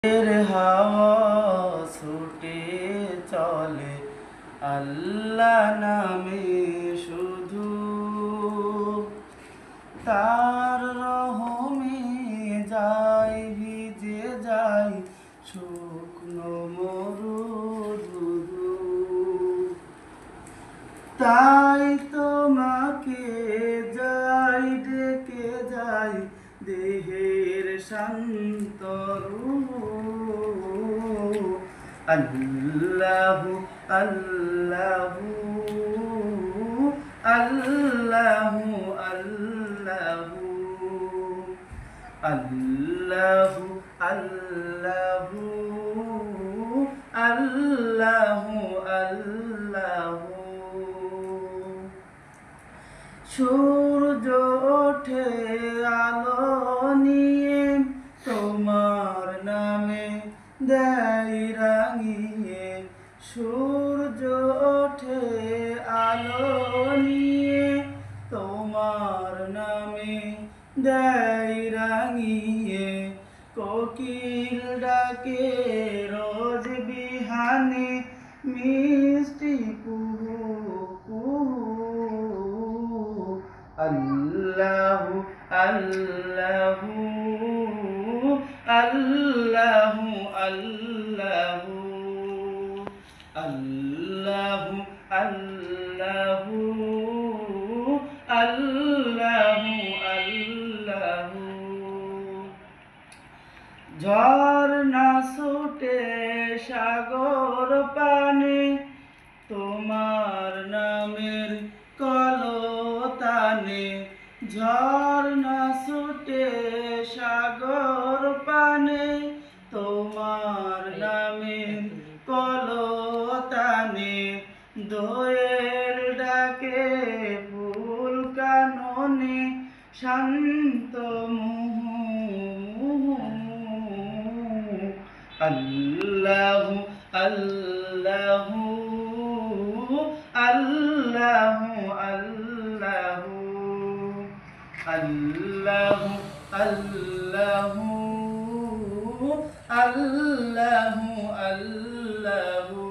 হাওয়া ছুটে চলে আল্লাহ নামে শুধু, তার রহমে যায় ভিজে যায় শুকনো মরুধুধু। তাই তোমাকে যাই ডেকে যাই দেহের শান্ত রূহ। আল্লাহু আল্লাহু আল্লাহু আল্লাহু আল্লাহু আল্লাহু আল্লাহু আল্লাহু। সূর্য ওঠে আলো নিয়ে তোমার নামে দেয় রাঙিয়ে। সূর্য ওঠে আলো নিয়ে তোমার নামে দেয় রাঙিয়ে। কোকিল ডাকে রোজ বিহানে মিষ্টি কুহু কুহু। আল্লাহু আল্লাহু আল্লাহু আল্লাহু আল্লাহু আল্লাহু আল্লাহু আল্লাহু। ঝর্ণা ছুটে সাগর পানে তোমার নামের কলতানে। ঝর্ণা ছুটে সাগর পানে তোমার নামের কলতানে। দোয়েল ডাকে ফুল কাননে শান্ত মুহু। আল্লাহু আল্লাহু আল্লাহু আল্লাহু আল্লাহু আল্লাহু আল্লাহু আল্লাহু।